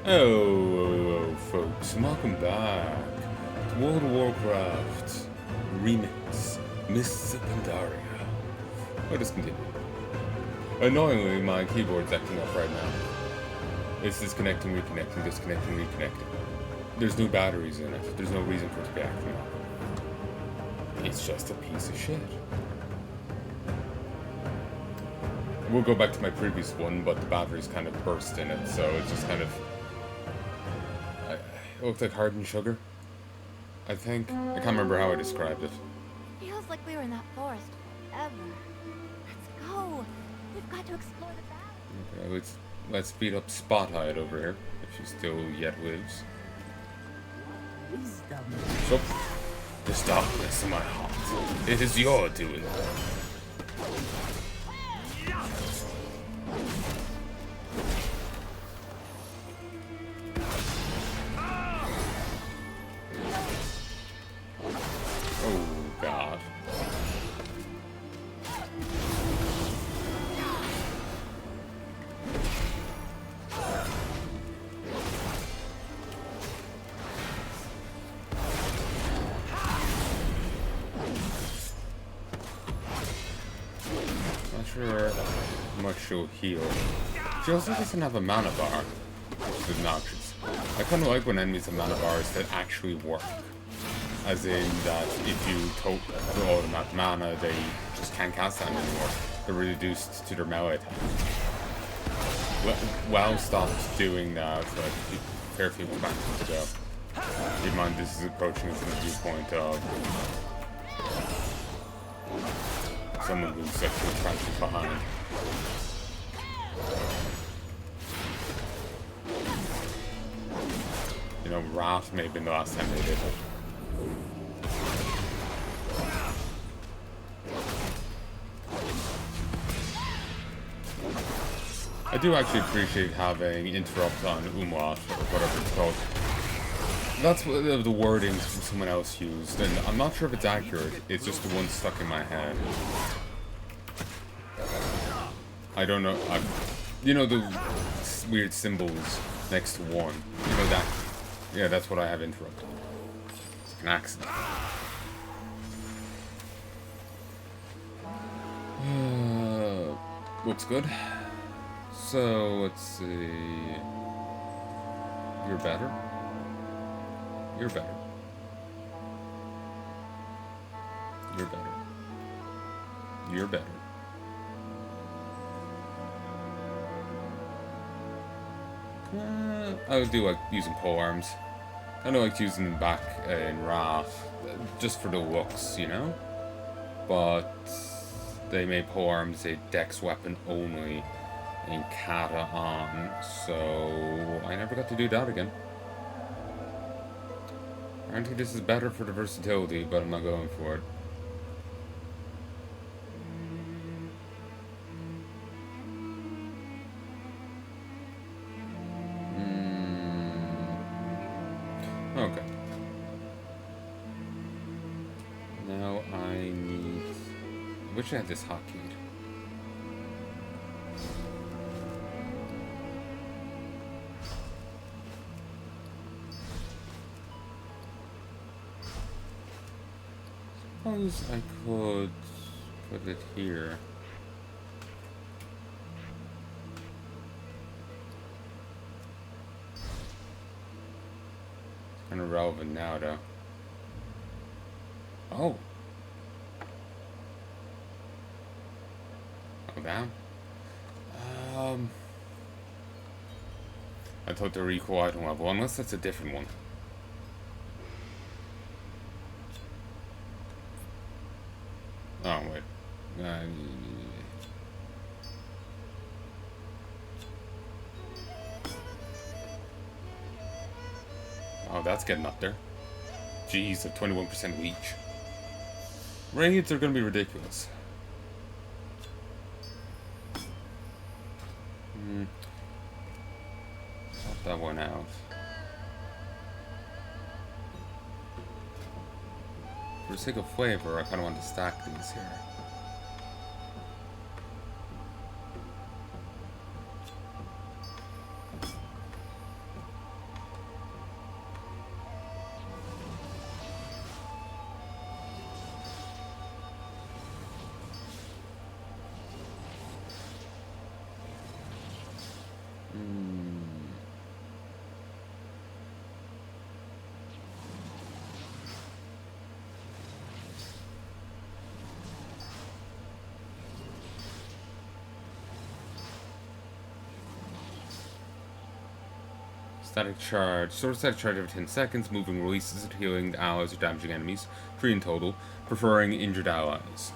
Oh, folks, welcome back to World of Warcraft Remix, Mists of Pandaria. Let us continue. Annoyingly, my keyboard's acting up right now. It's disconnecting, reconnecting, disconnecting, reconnecting. There's no batteries in it. There's no reason for it to be acting up. It's just a piece of shit. We'll go back to my previous one, but the batteries kind of burst in it, so it's just kind of... It looked like hardened sugar, I think. I can't remember how I described it. Feels like we were in that forest forever. Let's go. We've got to explore the valley. Okay, let's beat up Spotlight over here, if she still yet lives. So, this darkness in my heart, it is your doing. Sure how much she'll heal. She also doesn't have a mana bar, which is obnoxious. I kind of like when enemies have mana bars that actually work. As in that if you total all them at mana, they just can't cast them anymore. They're reduced to their melee attack. WoW stopped doing that like a fair few expansions ago. Keep in mind this is approaching it from the viewpoint of someone who's sexually trapped behind. You know, Wrath may have been the last time they did it. I do actually appreciate having interrupt on Umlaut, or whatever it's called. That's what the wording someone else used, and I'm not sure if it's accurate, it's just the one stuck in my head. I don't know, you know the weird symbols next to one, you know that, yeah, that's what I have interrupted. It's an accident. Looks good. So, let's see, you're better. You're better. You're better. You're better. I would do like using pole arms. I don't like using them back in Wrath, just for the looks, you know? But they made pole arms a dex weapon only in Kata on, so I never got to do that again. I think this is better for the versatility, but I'm not going for it. Okay. Now I need... I wish I had this hotkey. Suppose I could put it here. It's kind of relevant now, though. Oh. Oh, damn. I thought they were equal item level, unless that's a different one. Oh, wait. Oh, that's getting up there. Jeez, at 21% reach. Raids are gonna be ridiculous. Pop that one out. For the sake of flavor, I kind of want to stack these here. Static charge. Store static charge every 10 seconds. Moving releases it, healing the allies or damaging enemies. 3 in total. Preferring injured allies.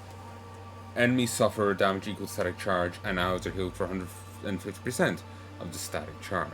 Enemies suffer damage equal to static charge, and allies are healed for 150% of the static charge.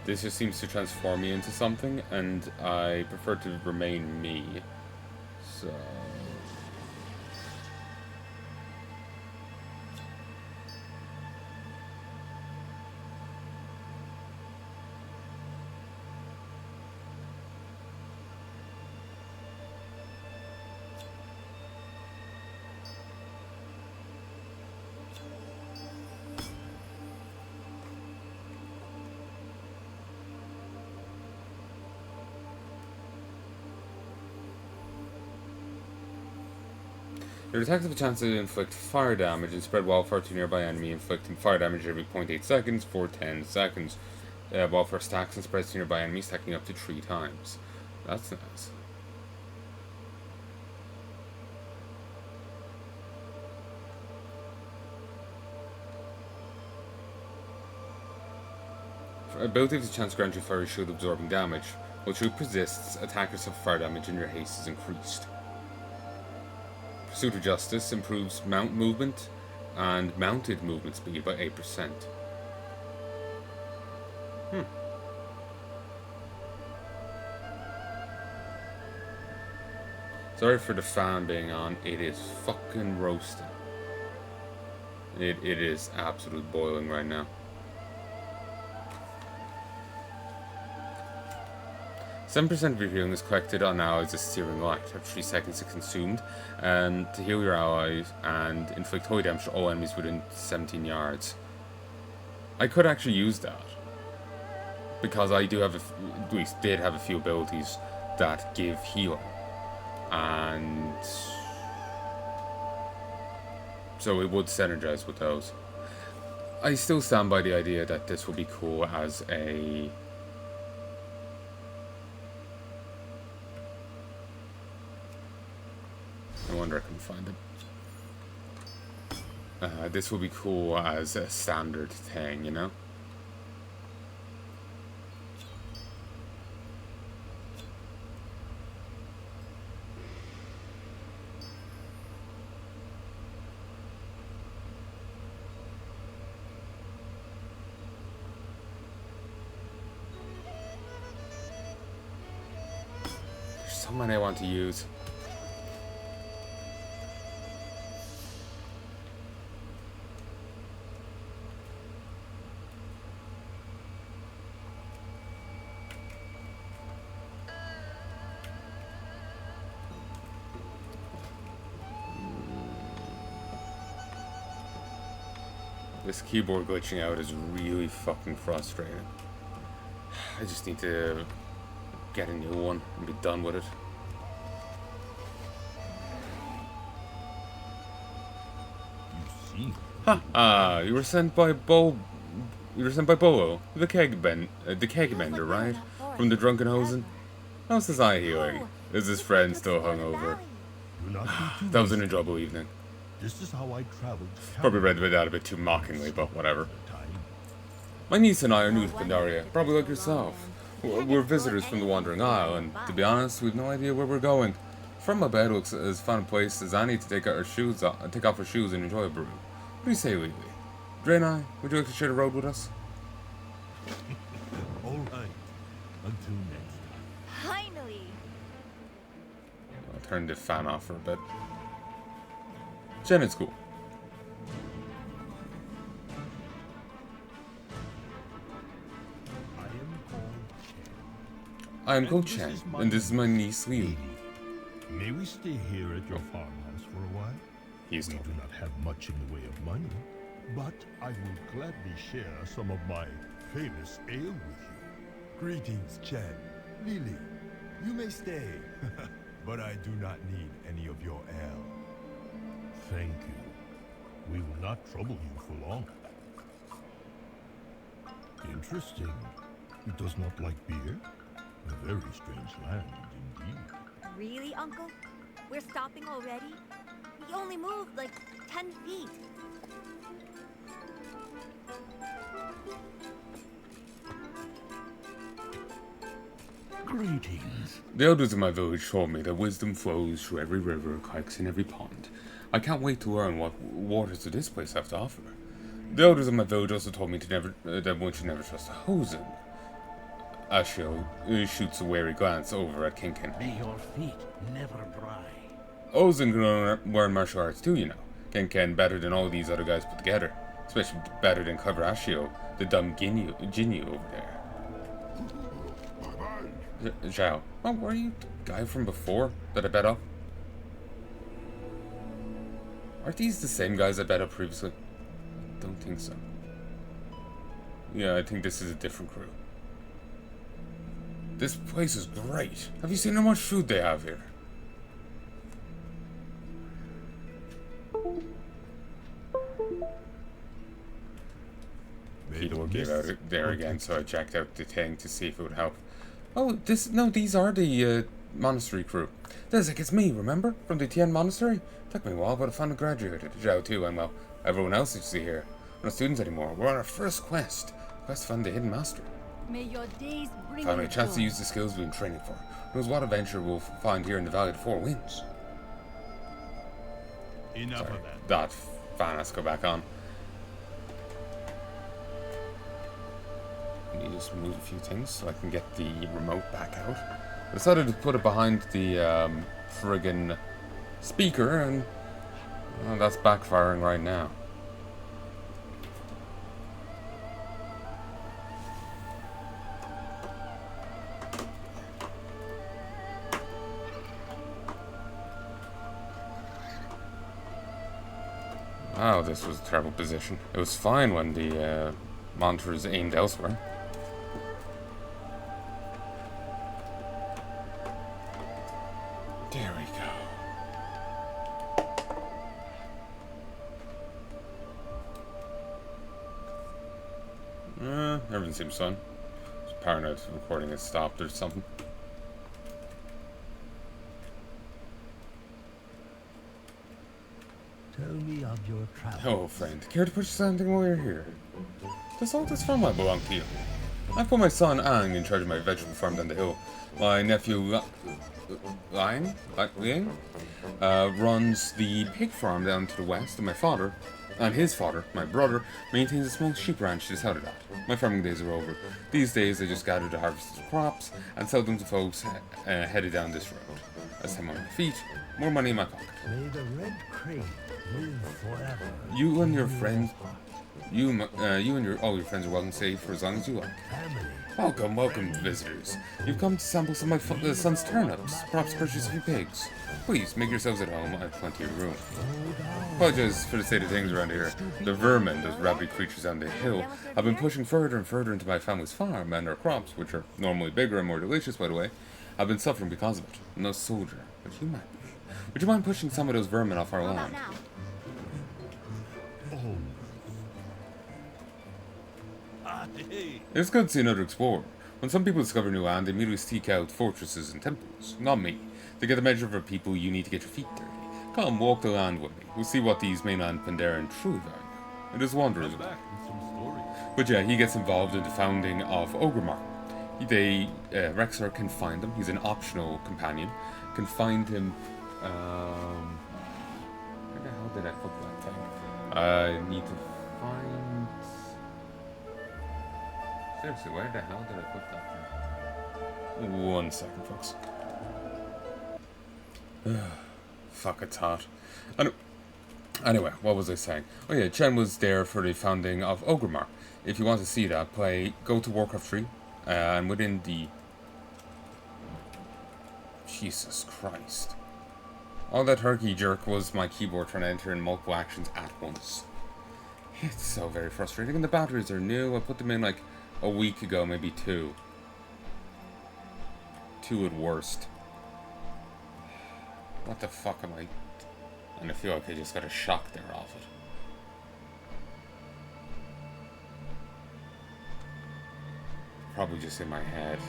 This just seems to transform me into something, and I prefer to remain me. So... Your attacks have a chance to inflict fire damage and spread wildfire to a nearby enemy, inflicting fire damage every 0.8 seconds for 10 seconds. Wildfire stacks and spreads to nearby enemies, stacking up to 3 times. That's nice. Ability has a chance to grant you fire shield absorbing damage. While shield persists, attackers suffer fire damage and your haste is increased. Pursuit of Justice improves mount movement and mounted movement speed by 8%. Sorry for the fan being on. It is fucking roasting. It is absolutely boiling right now. 7% of your healing is collected on allies as Searing Light. After 3 seconds it's consumed. And to heal your allies and inflict holy damage to all enemies within 17 yards. I could actually use that. Because I do have, at least did have a few abilities that give healing. And so it would synergize with those. I still stand by the idea that this would be cool as a... I wonder if I can find it. This will be cool as a standard thing, you know? There's so many I want to use. This keyboard glitching out is really fucking frustrating. I just need to get a new one and be done with it. You see? Ha! You were sent by Bolo, the keg bender, right? From the drunken hosen. How's his eye healing? Is his friend still hungover? Do not be too That was an enjoyable evening. This is how I traveled. Probably read that a bit too mockingly, but whatever. Time. My niece and I are new to Pandaria, probably like yourself. We're visitors from the Wandering Isle, and to be honest, we've no idea where we're going. From my bed looks as fun a place as any to take off our shoes and enjoy a brew. What do you say, Lily? Dre and I, would you like to share the road with us? All right. Until next time. Finally! I'll turn the fan off for a bit. Chen, it's cool. I am called Chen, and this is my niece Lily. May we stay here at your farmhouse for a while? He's We told do me. not have much in the way of money, but I will gladly share some of my famous ale with you. Greetings, Chen. Lily, you may stay, but I do not need any of your ale. not trouble you for long. Interesting. It does not like beer? A very strange land indeed. Really, Uncle? We're stopping already? We only moved like 10 feet. Greetings. The elders of my village told me that wisdom flows through every river, kikes in every pond. I can't wait to learn what waters of this place have to offer. The elders of my village also told me to never that one should never trust a hosen. Ashio shoots a wary glance over at Kinkin. May your feet never dry. Ozen can learn martial arts too, you know. Kinkin better than all these other guys put together. Especially better than clever Ashio, the dumb Ginyu over there. Zhao. Oh, were you the guy from before that I bet up? Aren't these the same guys I bet up previously? Don't think so. Yeah, I think this is a different crew. This place is great. Have you seen how much food they have here? People gave out there again, so I checked out the thing to see if it would help. Oh, these are the monastery crew. There's like, it's me, remember? From the Tian monastery? Took me a while, but I finally graduated. Zhao too, and well, everyone else you see here. We're not students anymore. We're on our first quest. Quest to find the hidden master. May your days bring Finally, a you chance to joy. use the skills we've been training for. Who knows what adventure we'll find here in the Valley of the Four Winds. Enough Sorry, of that. that fan has to go back on. Let me just move a few things so I can get the remote back out. I decided to put it behind the friggin' speaker, and well, that's backfiring right now. Wow, this was a terrible position. It was fine when the monitor was aimed elsewhere. There we go. Everything seems fine. Just paranoid recording has stopped or something. Tell me of your travels. Hello, friend. Care to purchase something while you're here? Does all this farm belong to you? I put my son Ang in charge of my vegetable farm down the hill. My nephew Liang runs the pig farm down to the west, and my father, and his father, my brother, maintains a small sheep ranch just out of that. My farming days are over. These days I just gather the harvested crops and sell them to folks headed down this road. As time on my feet, more money in my pocket. May the red crane live forever. You and your friends, all your friends are welcome to stay for as long as you like. Family. Welcome, visitors. You've come to sample some of my son's turnips, perhaps purchase a few pigs. Please, make yourselves at home. I have plenty of room. Apologize for the state of things around here. The vermin, those rabid creatures on the hill, have been pushing further and further into my family's farm, and our crops, which are normally bigger and more delicious, by the way, have been suffering because of it. No soldier, but you might be. Would you mind pushing some of those vermin off our How about land? now? Oh, It's good to see another explorer. When some people discover new land, they immediately seek out fortresses and temples. Not me. To get the measure of our people, you need to get your feet dirty. Come, walk the land with me. We'll see what these mainland Pandaria truly value. It is wanderers. back with some stories. But yeah, he gets involved in the founding of Ogremar. Rexar can find him. He's an optional companion. Can find him. Where the hell did I put that thing? I need to find. Seriously, where the hell did I put that thing? 1 second, folks. Fuck, it's hot. Anyway, what was I saying? Oh yeah, Chen was there for the founding of Ogremar. If you want to see that, go to Warcraft 3, and within the... Jesus Christ. All that herky jerk was my keyboard trying to enter in multiple actions at once. It's so very frustrating, and the batteries are new. I put them in like a week ago, maybe 2. 2 at worst. What the fuck am I... And I feel like I just got a shock there off it. probably just in my head.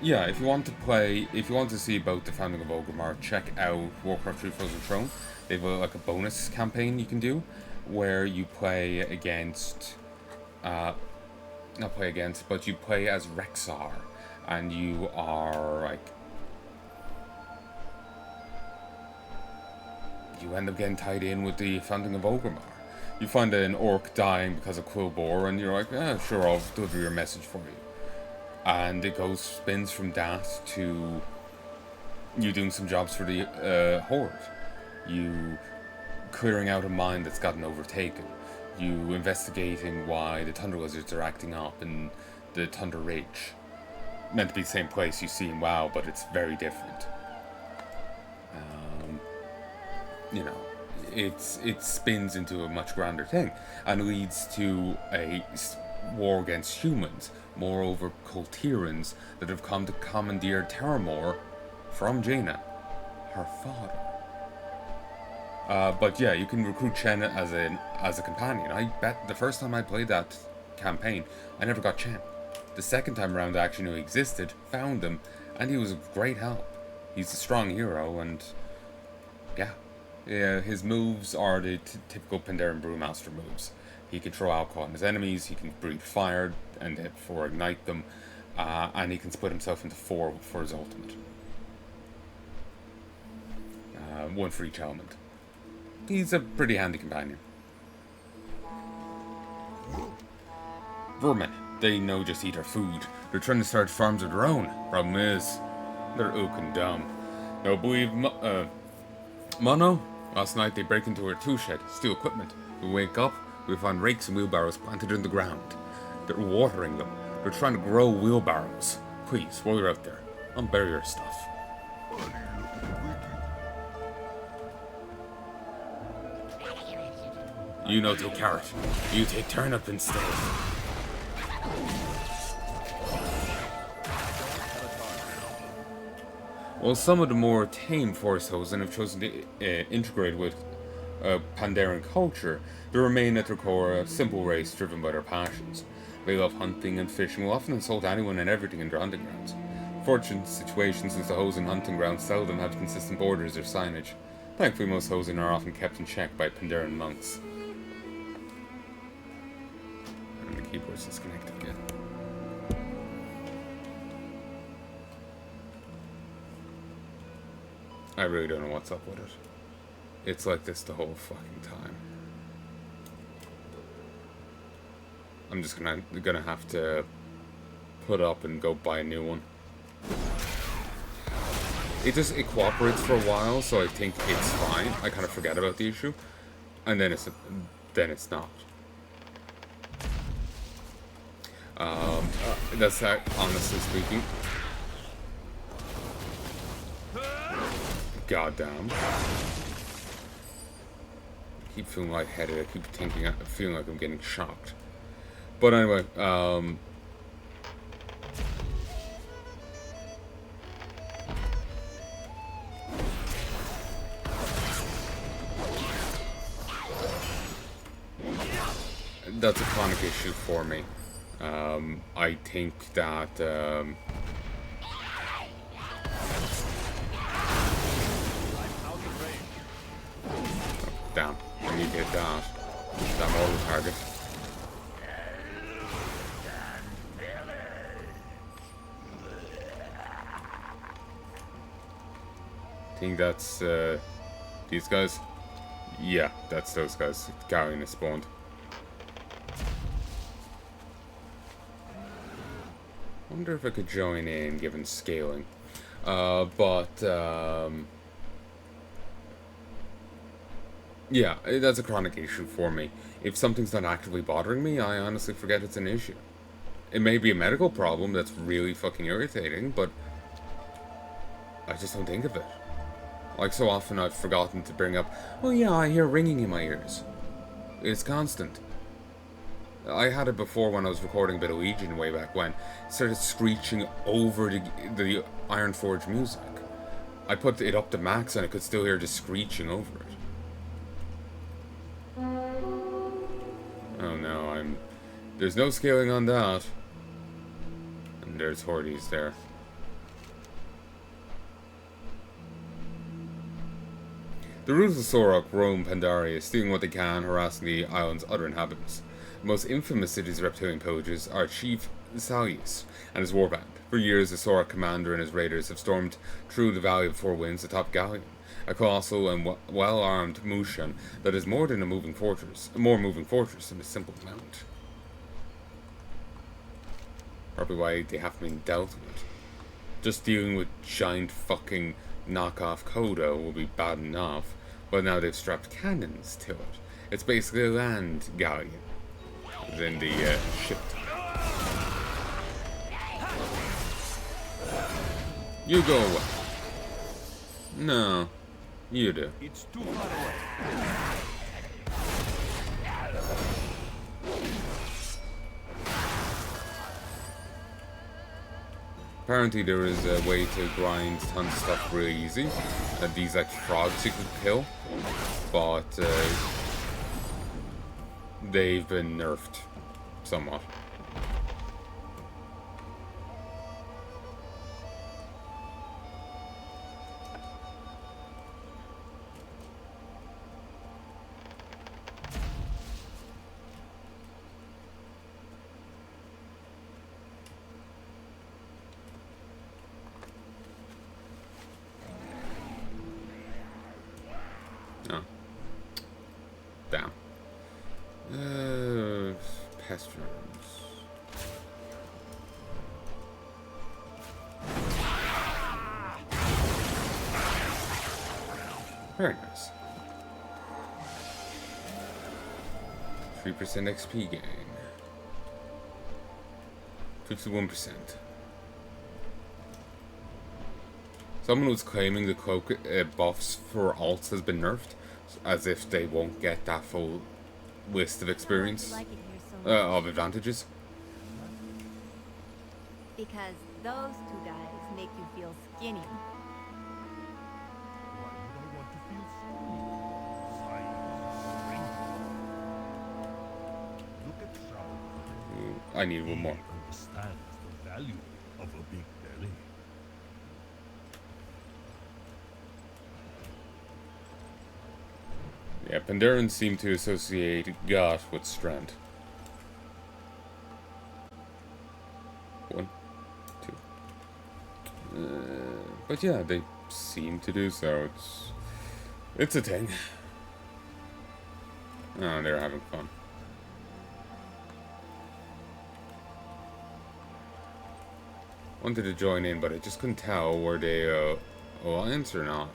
Yeah, if you want to see about the founding of Orgrimmar, check out Warcraft 3 Frozen Throne. They have like a bonus campaign you can do, where you play against, not play against, but you play as Rexxar, and you are like, you end up getting tied in with the founding of Orgrimmar. You find an orc dying because of Quillbore, and you're like, sure, I'll deliver your message for you. And it spins from that to you doing some jobs for the Horde. You clearing out a mine that's gotten overtaken. You investigating why the Thunder Lizards are acting up in the Thunder Rage. Meant to be the same place you see in WoW, but it's very different. You know, it spins into a much grander thing, and leads to a war against humans. Moreover, Coltirans that have come to commandeer Terramore from Jaina, her father. But yeah, you can recruit Chen as a companion. I bet the first time I played that campaign, I never got Chen. The second time around, I actually knew he existed, found him, and he was of great help. He's a strong hero, and yeah, his moves are the typical Pandaren Brewmaster moves. He can throw alcohol on his enemies, he can breathe fire and therefore ignite them, and he can split himself into 4 for his ultimate. 1 for each element. He's a pretty handy companion. Vermin. They know just eat our food. They're trying to start farms of their own. Problem is, they're ook and dumb. Now believe Mono? Last night they break into our tool shed, steal equipment. We wake up, we find rakes and wheelbarrows planted in the ground. They're watering them. They're trying to grow wheelbarrows. Please, while you're out there, unbury your stuff. You no take carrot. You take turnip instead. While some of the more tame forest hosen have chosen to integrate with Pandaren culture, they remain at their core a simple race driven by their passions. They love hunting and fishing, will often insult anyone and everything in their hunting grounds. Fortunate situation since the hosen hunting grounds seldom have consistent borders or signage. Thankfully, most hosen are often kept in check by Pandaren monks. And the keyboard's disconnected again. I really don't know what's up with it. It's like this the whole fucking time. I'm just gonna have to put up and go buy a new one. It cooperates for a while, so I think it's fine. I kind of forget about the issue, and then it's not. That's that, honestly speaking. Goddamn. I keep feeling lightheaded. I keep feeling like I'm getting shocked. But anyway, that's a chronic issue for me. I think that, damn, I need to hit that. That mortal target. I think that's, these guys? Yeah, that's those guys. Carrying is spawned. I wonder if I could join in, given scaling. Yeah, that's a chronic issue for me. If something's not actively bothering me, I honestly forget it's an issue. It may be a medical problem that's really fucking irritating, but I just don't think of it. Like, so often I've forgotten to bring up, oh yeah, I hear ringing in my ears. It's constant. I had it before when I was recording a bit of Legion way back when. It started screeching over the Ironforge music. I put it up to max and I could still hear just screeching over it. Oh no, there's no scaling on that. and there's hordes there. The ruthless Sorok roam Pandaria, stealing what they can, harassing the island's other inhabitants. The most infamous of these reptilian pillagers are Chief Salius and his warband. For years, the Sorok commander and his raiders have stormed through the Valley of Four Winds atop Galleon, a colossal and well-armed Mushan that is more than a moving fortress than a simple mount. Probably why they haven't been dealt with. Just dealing with giant fucking knockoff Kodo will be bad enough, but now they've strapped cannons to it. It's basically a land galleon within the ship type. You go away. No, you do. It's too far away. Apparently there is a way to grind tons of stuff really easy. These like frogs you could kill, but they've been nerfed somewhat. Oh. Down. Pastures. Very nice. 3% XP gain. 51%. Someone was claiming the cloak buffs for alts has been nerfed, as if they won't get that full list of experience of advantages. Because those two guys make you feel skinny. Why would I want to feel sorry? Look at Shao. I need one more. He understands the value of a big belly. Yeah, Pandarians seem to associate Goth with strength. 1, 2. But yeah, they seem to do so. It's a thing. Oh, they're having fun. Wanted to join in, but I just couldn't tell were they alliance or not.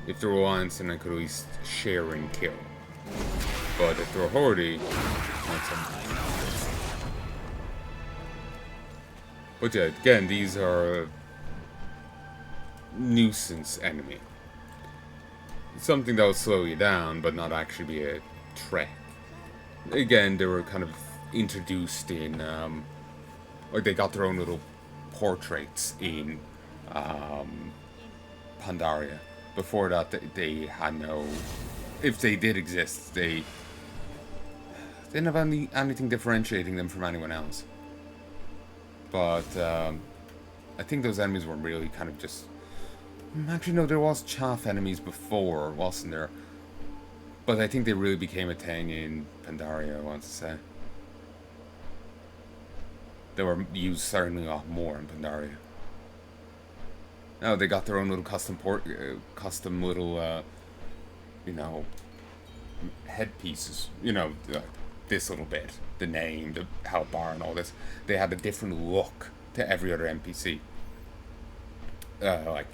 If they're alliance, then I could at least share and kill. But if they're a horde, not something. But yeah, again, these are a nuisance enemy. Something that will slow you down, but not actually be a threat. Again, they were kind of introduced in, like they got their own little portraits in Pandaria. Before that, they had no... If they did exist, they didn't have anything differentiating them from anyone else. But I think those enemies were really kind of just... Actually, no, there was chaff enemies before, wasn't there? But I think they really became a thing in Pandaria, I want to say. They were used certainly a lot more in Pandaria. No, they got their own little custom little, you know, headpieces. You know, this little bit, the name, the health bar, and all this. They had a different look to every other NPC. Like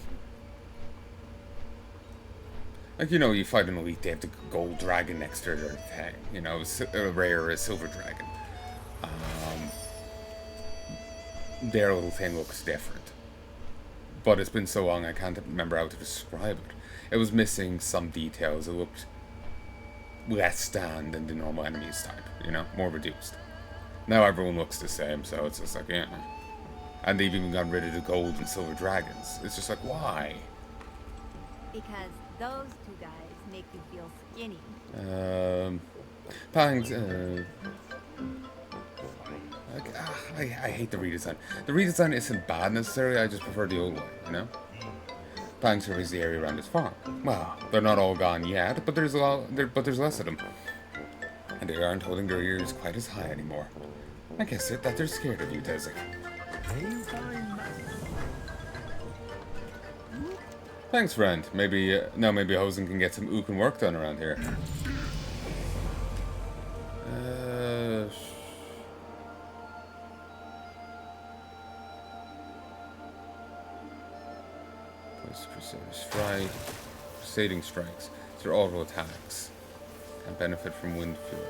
you know, you fight an elite, they have the gold dragon next to their thing. You know, a rare a silver dragon. Their little thing looks different. But it's been so long I can't remember how to describe it. It was missing some details. It looked less stand than the normal enemies type, you know, more reduced. Now everyone looks the same, so it's just like, yeah. And they've even gotten rid of the gold and silver dragons. It's just like, why? Because those two guys make you feel skinny. Like, I hate the redesign. The redesign isn't bad necessarily, I just prefer the old way, you know? Planning surveys the area around his farm. Well, they're not all gone yet, but there's there's less of them. And they aren't holding their ears quite as high anymore. I guess that they're scared of you, Desi. Thanks, friend. Maybe, maybe Hosen can get some ookin work done around here. Crusading strikes. They're auto attacks. And benefit from wind fury.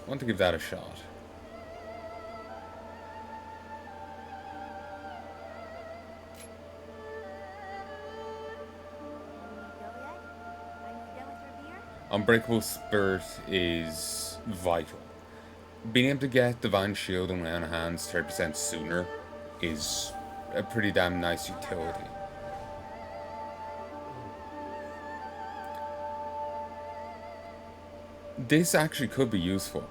I want to give that a shot. Unbreakable Spirit is vital. Being able to get Divine Shield in my own hands 30% sooner is a pretty damn nice utility. This actually could be useful.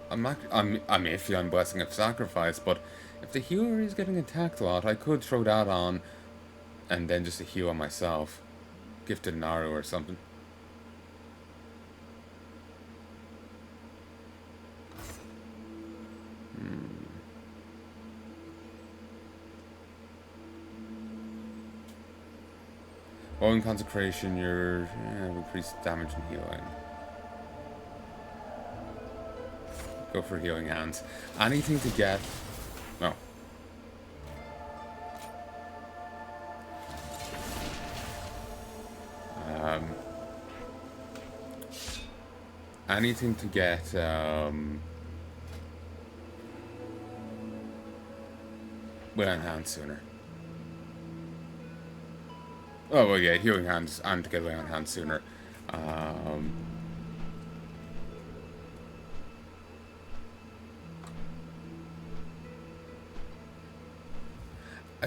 I'm iffy on Blessing of Sacrifice, but if the healer is getting attacked a lot, I could throw that on and then just a heal on myself. Gifted Naru or something. While in Consecration, you're increased damage and healing. Go for Healing Hands. Anything to get... No. Anything to get will enhance sooner. Oh well, yeah, Healing Hands and to get will enhance sooner. I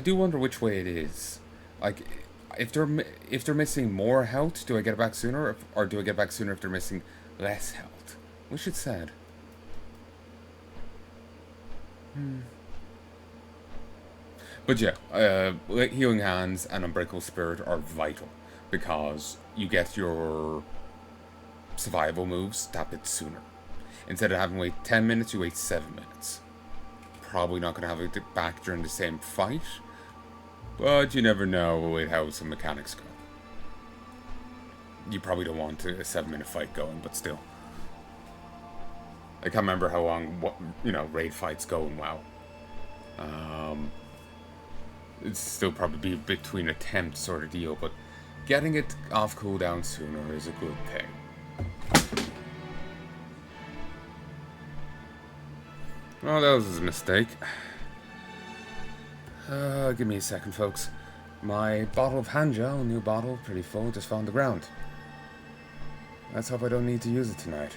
do wonder which way it is. Like, if they're missing more health, do I get it back sooner, or do I get it back sooner if they're missing less health? Which it's sad. But yeah, Healing Hands and Unbreakable Spirit are vital because you get your survival moves that bit sooner. Instead of having to wait 10 minutes, you wait 7 minutes. Probably not going to have it back during the same fight, but you never know with how some mechanics go. You probably don't want a 7-minute fight going, but still. I can't remember how long, raid fights go in WoW. It's still probably between attempts sort of deal, but getting it off cooldown sooner is a good thing. Oh, that was a mistake. Give me a second, folks. My bottle of hand gel, new bottle, pretty full, just fell on the ground. Let's hope I don't need to use it tonight.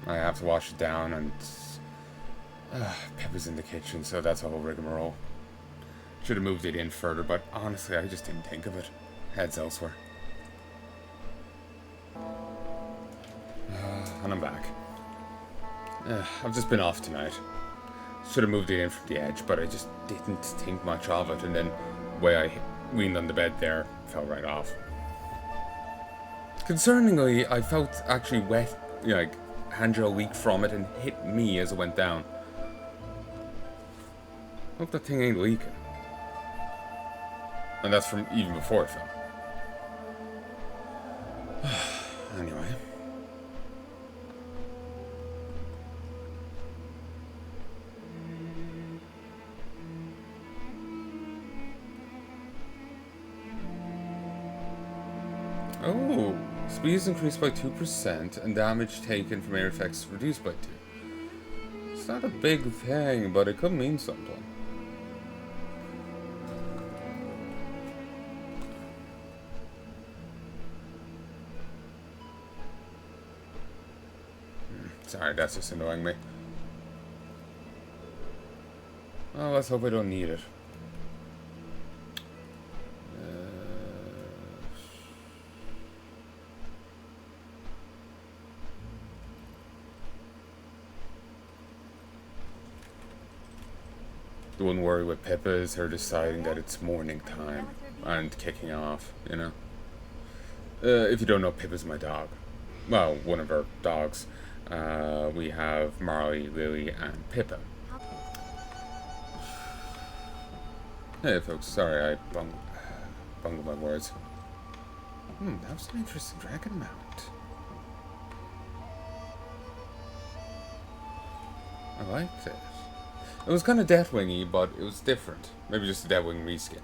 I have to wash it down, and Pepper's in the kitchen, so that's a whole rigmarole. Should have moved it in further, but honestly, I just didn't think of it. Head's elsewhere. And I'm back. I've just been off tonight. Should have moved it in from the edge, but I just didn't think much of it, and then the way I leaned on the bed there fell right off. Concerningly, I felt actually wet, like hand gel leak from it, and hit me as it went down. Hope that thing ain't leaking. And that's from even before it fell. Anyway. Oh, speed is increased by 2% and damage taken from air effects reduced by 2. It's not a big thing, but it could mean something. Sorry, that's just annoying me. Well, let's hope I don't need it. The one worry with Pippa is her deciding that it's morning time and kicking off, you know? If you don't know, Pippa's my dog. Well, one of our dogs. We have Marley, Lily, and Pippa. Hey folks, sorry I bungled my words. That was an interesting dragon mount. I liked it. It was kind of Deathwing-y, but it was different. Maybe just a Deathwing reskin.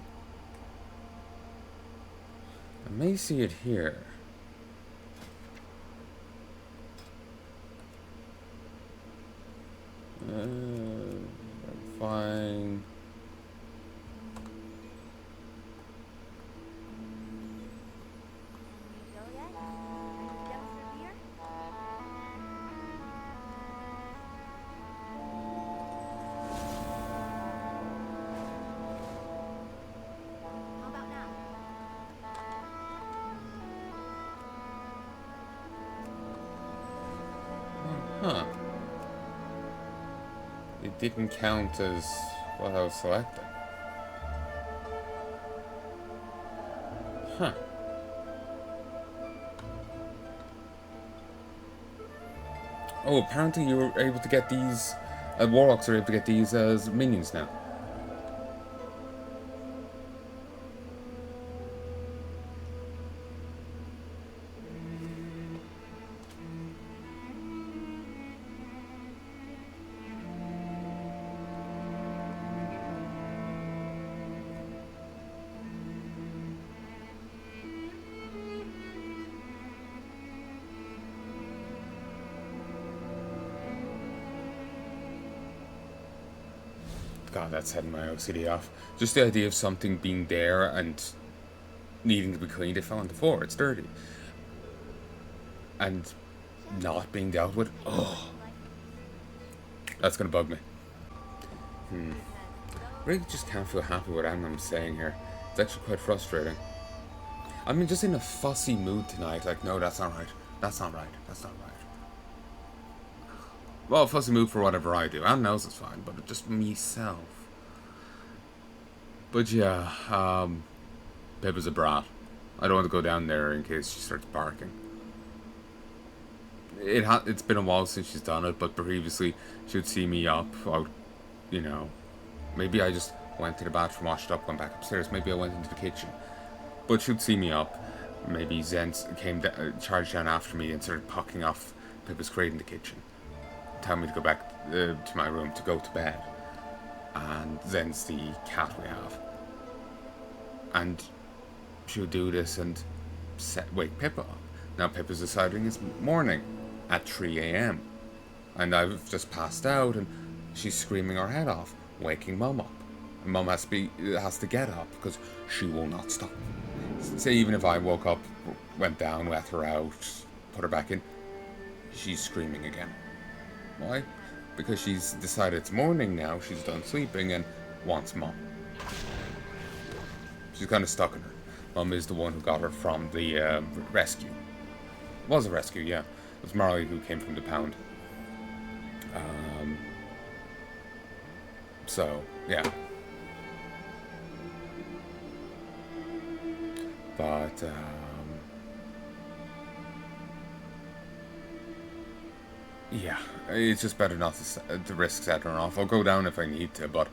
I may see it here. Fine. Huh. It didn't count as what I was selecting. Huh. Oh, apparently you were able to get these... Warlocks are able to get these as minions now. God, that's setting my OCD off. Just the idea of something being there and needing to be cleaned. It fell on the floor. It's dirty. And not being dealt with. Oh. That's going to bug me. Really just can't feel happy with what I'm saying here. It's actually quite frustrating. I mean, just in a fussy mood tonight. Like, no, that's not right. That's not right. That's not right. Well, fussy mood for whatever I do. Anne knows it's fine, but just myself. But yeah, Pippa's a brat. I don't want to go down there in case she starts barking. It's been a while since she's done it, but previously she would see me up. You know, maybe I just went to the bathroom, washed up, went back upstairs. Maybe I went into the kitchen. But she'd see me up. Maybe Zen charged down after me and started pucking off Pippa's crate in the kitchen. Tell me to go back to my room to go to bed. And Zen's the cat we have. And she would do this and wake Pippa up. Now Pippa's deciding it's morning at 3 a.m. And I've just passed out and she's screaming her head off, waking Mum up. And Mum has to get up because she will not stop. Say even if I woke up, went down, let her out, put her back in, she's screaming again. Why? Because she's decided it's morning now, she's done sleeping and wants Mum. She's kind of stuck in her. Mum is the one who got her from the rescue. It was a rescue, yeah. It was Marley who came from the pound. So, yeah. But, yeah, it's just better not to risk setting her off. I'll go down if I need to, but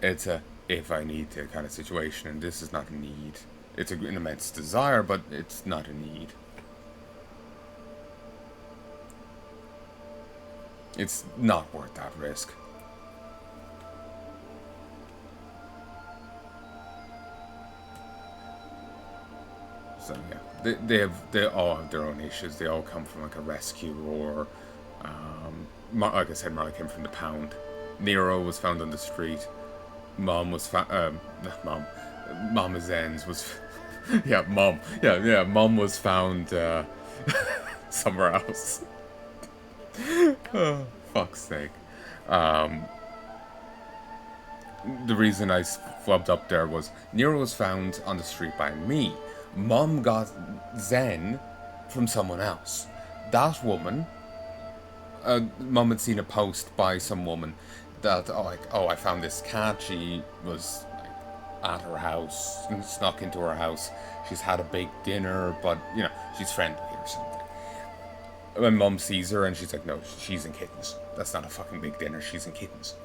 it's a if I need to kind of situation, and this is not a need. It's an immense desire, but it's not a need. It's not worth that risk. So yeah, they all have their own issues. They all come from like a rescue or, like I said, Marley came from the pound. Nero was found on the street. Mom was Mama Zen's was, yeah, Mom was found somewhere else. Oh, fuck's sake. the reason I flubbed up there was Nero was found on the street by me. Mom got Zen from someone else. That woman, Mom had seen a post by some woman that, I found this cat. She was like at her house, and snuck into her house. She's had a big dinner, but she's friendly or something. When Mum sees her and she's like, no, she's in kittens. That's not a fucking big dinner. She's in kittens.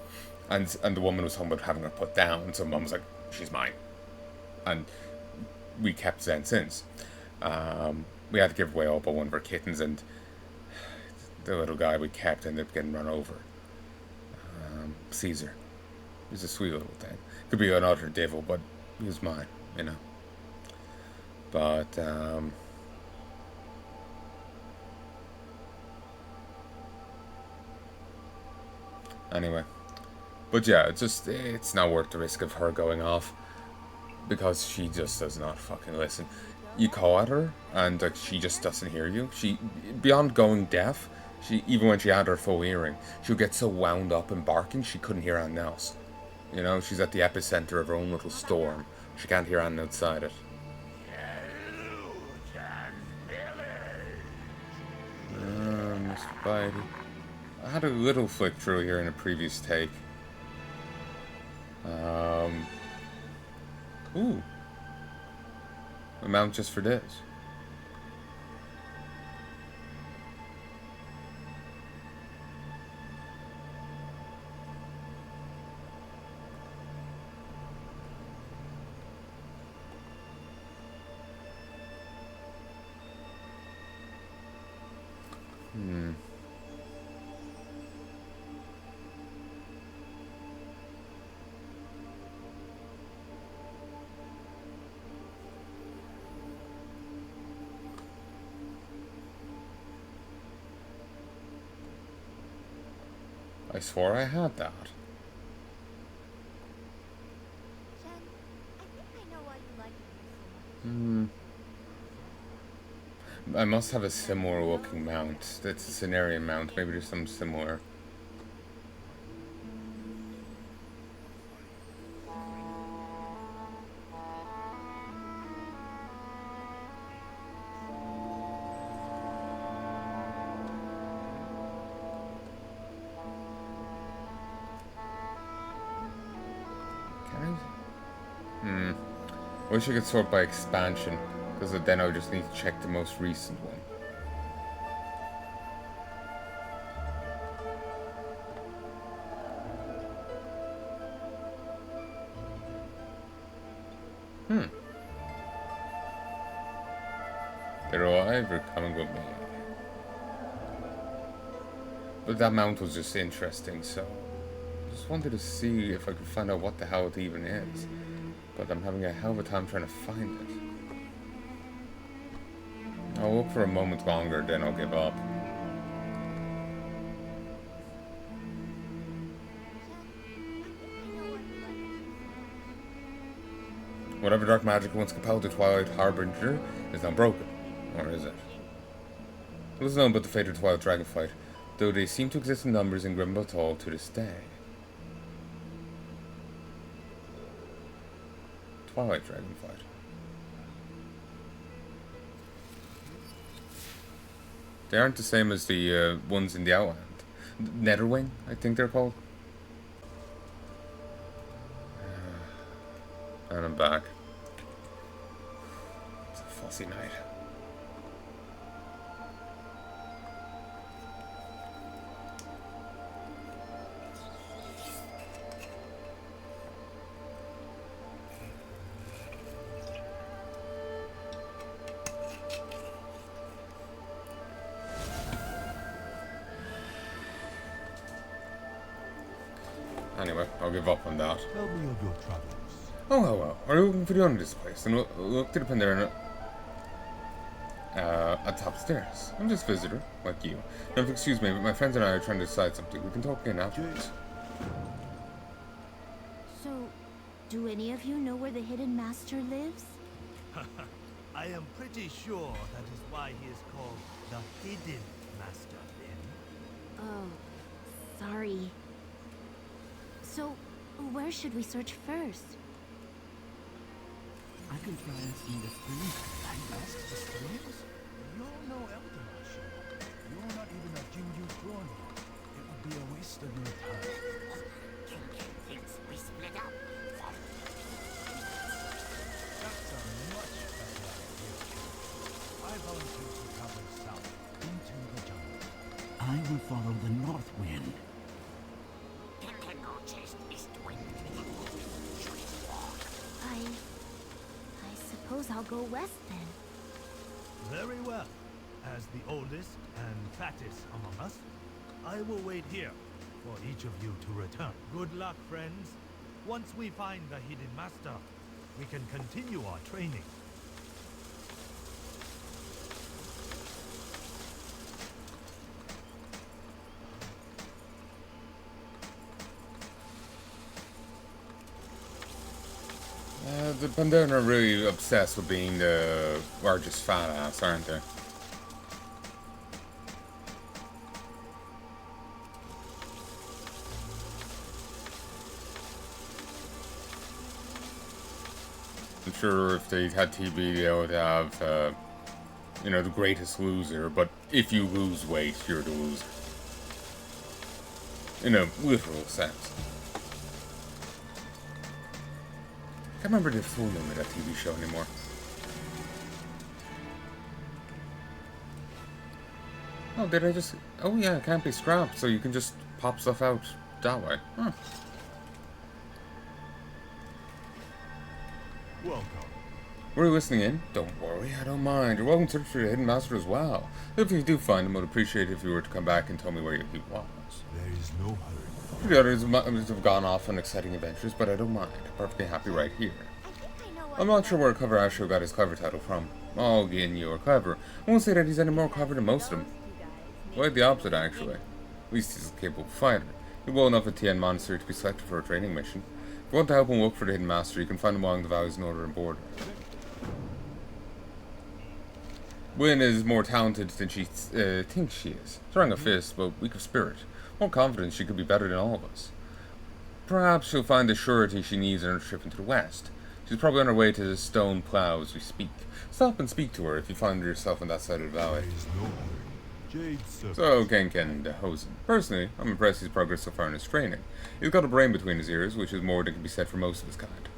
And the woman was talking about having her put down. So Mum was like, she's mine. And we kept Zen since. We had to give away all but one of our kittens, and the little guy we kept ended up getting run over. Caesar. He's a sweet little thing. Could be another devil, but he was mine, But, anyway. But yeah, it's not worth the risk of her going off, because she just does not fucking listen. You call at her, and like she just doesn't hear you. She, beyond going deaf, even when she had her full hearing, she'll get so wound up in barking she couldn't hear anything else. She's at the epicenter of her own little storm. She can't hear anything outside it. Mr. Bidey. I had a little flick through here in a previous take. Ooh. A mount just for this. I swore I had that. Chen, I think I know why you like it so much. I must have a similar looking mount. It's a scenario mount. Maybe there's some similar. I wish I could sort by expansion, because then I would just need to check the most recent one. They're alive or coming with me. But that mount was just interesting, so I just wanted to see if I could find out what the hell it even is. But I'm having a hell of a time trying to find it. I'll look for a moment longer, then I'll give up. Whatever dark magic once compelled the Twilight Harbinger is now broken. Or is it? Little is known about the fate of Twilight Dragonflight, though they seem to exist in numbers in Grimble Hall to this day. Twilight Dragonflight. They aren't the same as the ones in the Outland. Netherwing, I think they're called. And I'm back. It's a fussy night. Anyway, I'll give up on that. Tell me of your travels. Oh, hello. Are you looking for the owner of this place? And look to the Pandaria at top stairs. I'm just a visitor, like you. Now, if excuse me, but my friends and I are trying to decide something. We can talk again afterwards. So, do any of you know where the hidden master lives? I am pretty sure that is why he is called the Hidden Master, then. Oh, sorry. So, Where should we search first? I can try asking the strings. I ask the strings? You're no Elder. You're not even a Jinju clone. It would be a waste of your time. Thinks we split up. That's a much better idea. I volunteer to travel south into the jungle. I will follow the north wind. Go chest east wind. I suppose I'll go west then. Very well. As the oldest and fattest among us, I will wait here for each of you to return. Good luck, friends. Once we find the hidden master, we can continue our training. The Pandaria are really obsessed with being the largest fat ass, aren't they? I'm sure if they had TV, they would have, you know, the greatest loser, but if you lose weight, you're the loser. In a literal sense. I can't remember the full name of that TV show anymore. Oh, did I just... Oh yeah, it can't be scrapped, so you can just pop stuff out that way. Huh. Welcome. Were you listening in? Don't worry, I don't mind. You're welcome to search for your hidden master as well. If you do find him, I'd appreciate it if you were to come back and tell me where he was. There is no hurry. The others have gone off on exciting adventures, but I don't mind. I'm perfectly happy right here. I'm not sure where Clever Asher got his clever title from. Oh, again, you are clever. I won't say that he's any more clever than most of them. Quite the opposite, actually. At least he's a capable fighter. He's well enough at Tien Monastery to be selected for a training mission. If you want to help him look for the hidden master, you can find him along the valleys northern border. Wynn is more talented than she thinks she is. Strong of fist, but weak of spirit. More confident she could be better than all of us. Perhaps she'll find the surety she needs in her trip into the west. She's probably on her way to the stone plough as we speak. Stop and speak to her if you find yourself on that side of the valley. There is no hurry. Jade serpent. So, Kenken de Hosen. Personally, I'm impressed with his progress so far in his training. He's got a brain between his ears, which is more than can be said for most of his kind.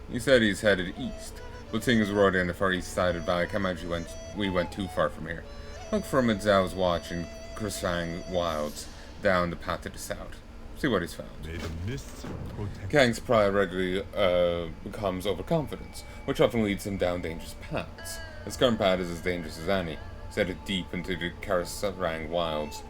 He said he's headed east, but seeing as we're already on the far east side of the valley, I can't imagine we went too far from here. Look for him at Zhao's watch in Kursang Wilds, down the path to the south. See what he's found. May the mists protect. Kang's pride regularly becomes overconfidence, which often leads him down dangerous paths. His current path is as dangerous as any. He's headed deep into the Kursang Wilds.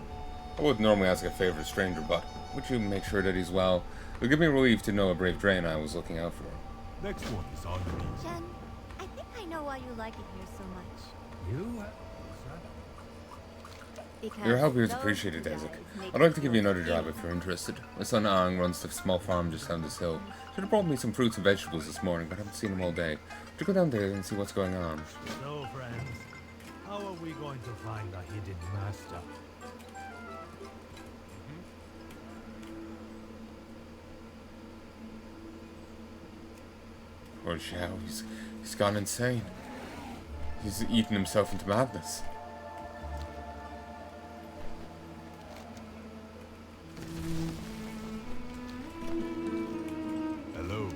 I wouldn't normally ask a favor of a stranger, but would you make sure that he's well? It'll give me relief to know a brave Draenei was looking out for him. Next one is on me. Chen, I think I know why you like it here so much. You? Because Your help here is those appreciated, two Isaac. guys make I'd like to it give you feel another job if safe. you're interested. My son Ang runs the small farm just down this hill. Should have brought me some fruits and vegetables this morning, but I haven't seen him all day. Would you go down there and see what's going on? So, friends, how are we going to find the hidden master? Poor Xiao, he's gone insane. He's eaten himself into madness. Hello.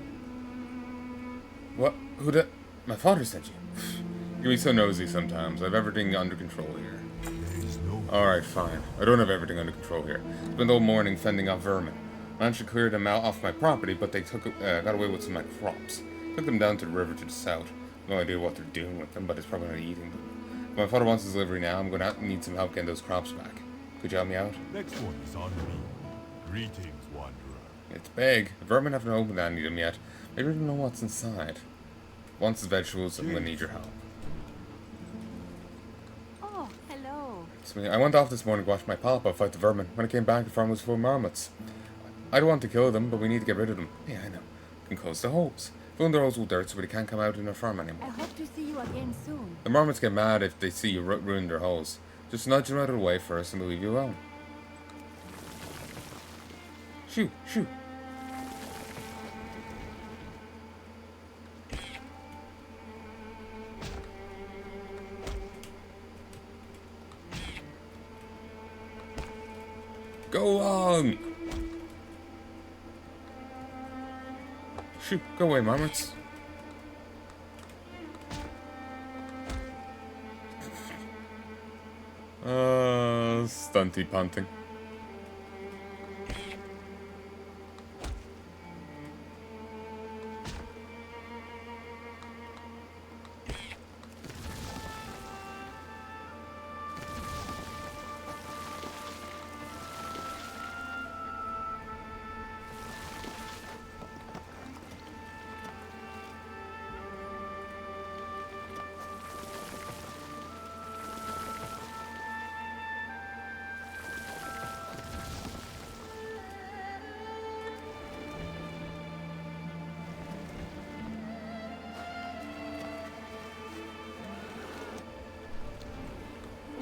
What? Who the... My father sent you. You can be so nosy sometimes. I have everything under control here. There is no Alright, fine. I don't have everything under control here. Spent the whole morning fending off vermin. Managed to clear them out off my property, but they got away with some of my crops. Took them down to the river to the south. No idea what they're doing with them, but it's probably not eating them. If my father wants his delivery now, I'm going to need some help getting those crops back. Could you help me out? Next one is on me. Greetings, wanderer. It's big. The vermin haven't opened any of them yet. Maybe I don't know what's inside. Once the vegetables, I'm going to need your help. Oh, hello. It's me. I went off this morning to watch my papa fight the vermin. When I came back, the farm was full of marmots. I don't want to kill them, but we need to get rid of them. Yeah, I know. We can close the holes. Fill in the holes with dirt so they can't come out in our farm I anymore. hope to see you again soon. The marmots get mad if they see you ruin their holes. Just nudge them out of the way first and they'll leave you alone. Shoo, shoo. Go on! Shoot, go away, marmots. Stunty punting.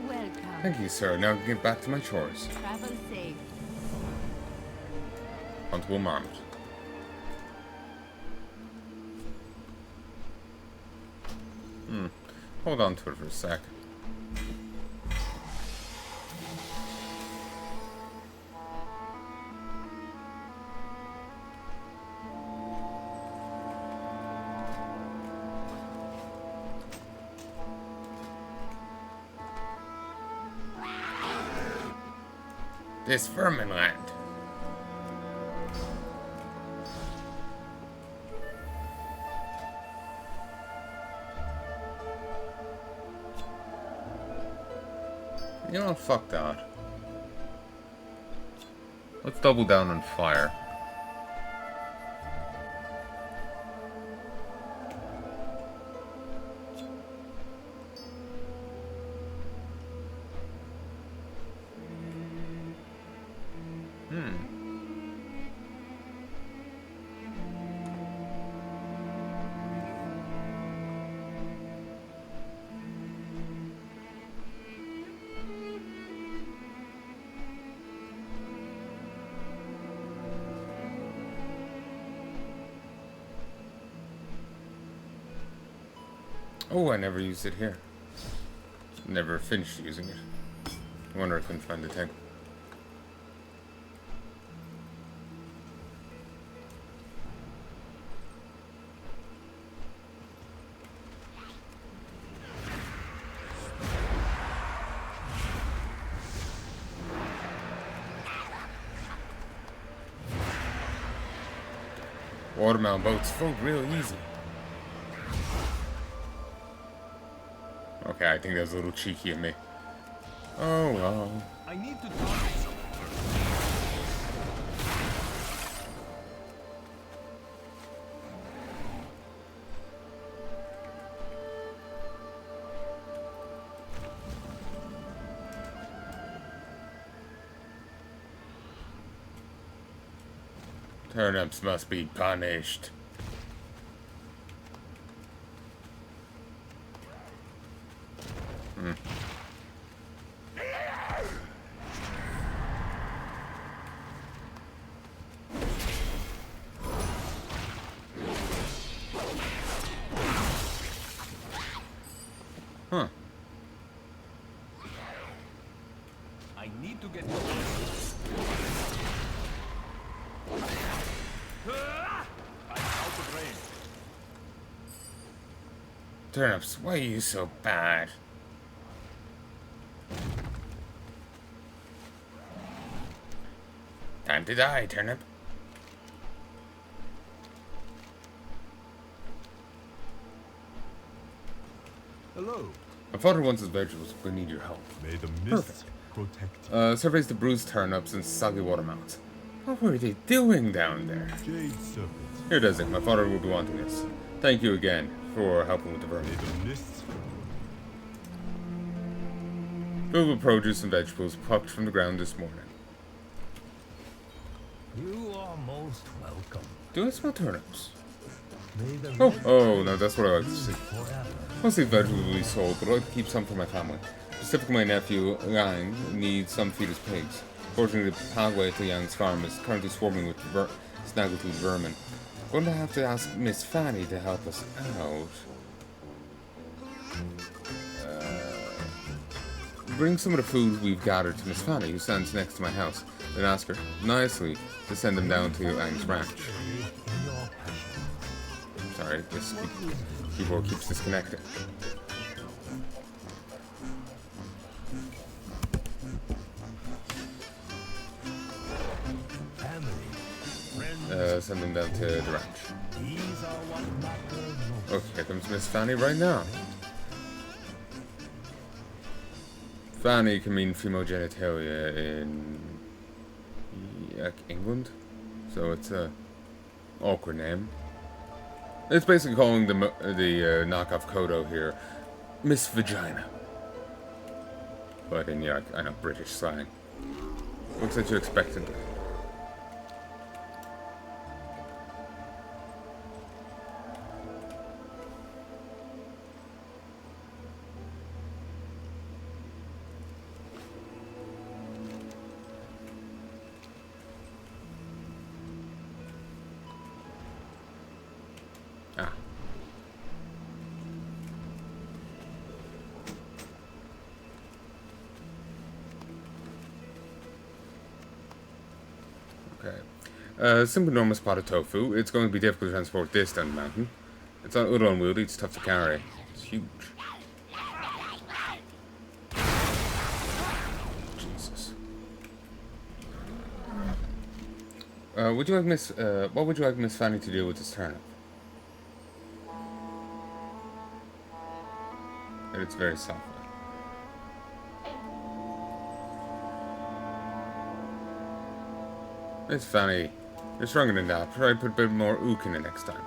Welcome. Thank you, sir. Now I can get back to my chores. Travel safe. Onto a marmot. Hold on to it for a sec. This vermin land. You know, fuck that. Let's double down on fire. Oh, I never used it here. Never finished using it. I wonder if I can find the tank. Watermelon boats float real easy. Okay, I think that was a little cheeky of me. Oh well. I need to talk. Turnips must be punished. Huh. I need to get. I'm out of range. Turnips, why are you so bad? Time to die, turnip. Hello. My father wants his vegetables, but we need your help. May the mists protect you. Surveys the bruised turnips and soggy watermelons. What were they doing down there? Jade Serpent. Here does it. My father will be wanting this. Thank you again for helping with the May vermin. the mists Filled with produce and vegetables plucked from the ground this morning. You are most welcome. Do I smell turnips? May the Oh, no, that's what I like to see. forever. Most of these vegetables will be sold, but I'd like to keep some for my family. Specifically, my nephew, Yang, needs some to feed his pigs. Fortunately, the pathway to Yang's farm is currently swarming with snaggletooth vermin. I'm going to have to ask Miss Fanny to help us out. Bring some of the food we've gathered to Miss Fanny, who stands next to my house. then ask her nicely to send them down to Aang's ranch. Sorry, this keyboard keeps disconnecting. Send them down to the ranch. Okay, here comes Miss Fanny right now. Fanny can mean female genitalia in England, so it's a awkward name. It's basically calling the knockoff Kodo here Miss Vagina, but in I know, British slang. Looks like you expected it. Simple normal spot of tofu. It's going to be difficult to transport this down the mountain. It's a little unwieldy, it's tough to carry. It's huge. Jesus. What would you like Miss Fanny to do with this turnip? And it's very soft. Miss Fanny, you're stronger than that. Try to put a bit more ook in it next time.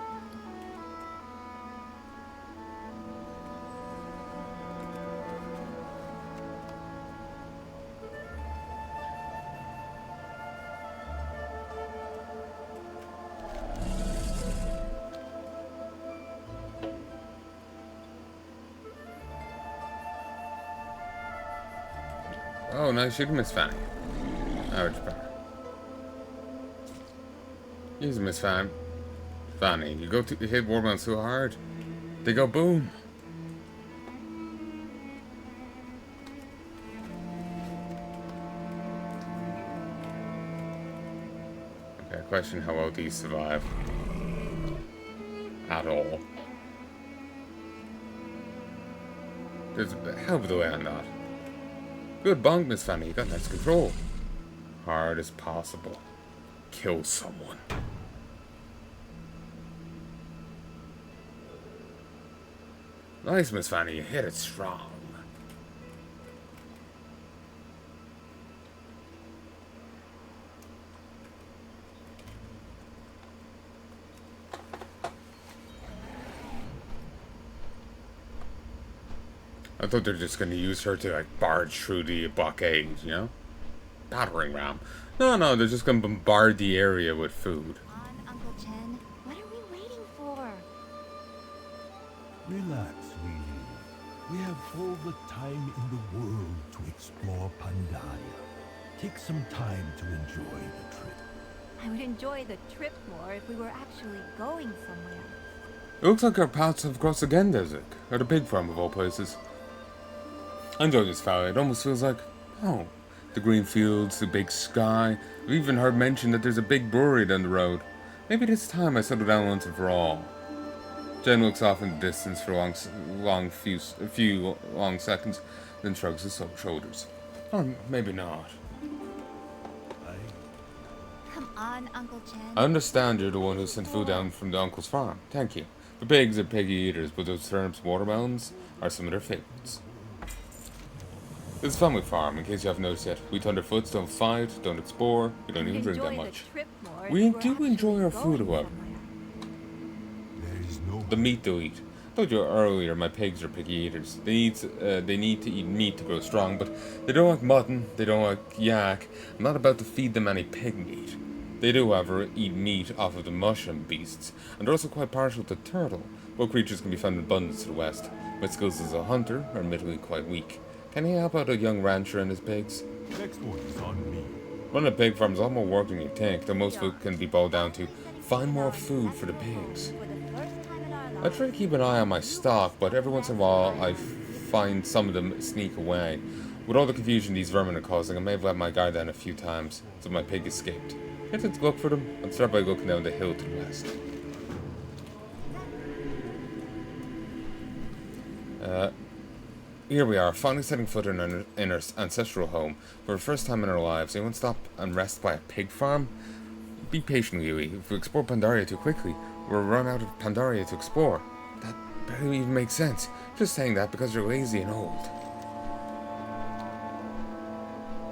Oh, nice shooting, Miss Fanny. Average power. Here's Miss Fanny. You go to hit Warbound so hard, they go boom. Okay, I question how well these survive. At all. There's a hell of a way on that. Good bonk, Miss Fanny. You got nice control. Hard as possible. Kill someone. Nice, Miss Fanny. You hit it strong. I thought they were just going to use her to, like, barge through the blockade, you know? Battering ram. No, they're just going to bombard the area with food. Come on, Uncle Chen. What are we waiting for? Relax, Lily. We have all the time in the world to explore Pandaria. Take some time to enjoy the trip. I would enjoy the trip more if we were actually going somewhere. It looks like our paths have crossed again, does it? At a pig farm of all places. I enjoy this valley. It almost feels like home. The green fields, the big sky. I've even heard mention that there's a big brewery down the road. Maybe this time I settle down once and for all. Chen looks off in the distance for a few long seconds, then shrugs his shoulders. Or maybe not. Come on, Uncle Chen. I understand you're the one who sent food down from the uncle's farm. Thank you. The pigs are piggy eaters, but those turnips and watermelons are some of their favorites. It's a family farm, in case you haven't noticed yet. We Thunderfoots don't fight, don't explore, we don't even drink that much. We do enjoy our food, however. There is no The meat they'll eat. I told you earlier, my pigs are piggy eaters. They need to eat meat to grow strong, but they don't like mutton, they don't like yak. I'm not about to feed them any pig meat. They do, however, eat meat off of the mushroom beasts, and they're also quite partial to turtle. Both creatures can be found in abundance to the west. My skills as a hunter are admittedly quite weak. Can he help out a young rancher and his pigs? next one is on me. Running a pig farm is a lot more work than you think, though most food can be boiled down to find more food for the pigs. I try to keep an eye on my stock, but every once in a while I find some of them sneak away. With all the confusion these vermin are causing, I may have let my guard down a few times, so my pig escaped. Headed to look for them, and start by looking down the hill to the west. Here we are, finally setting foot in our ancestral home. For the first time in our lives, anyone stop and rest by a pig farm? Be patient, Yui. If we explore Pandaria too quickly, we'll run out of Pandaria to explore. That barely even makes sense. Just saying that because you're lazy and old.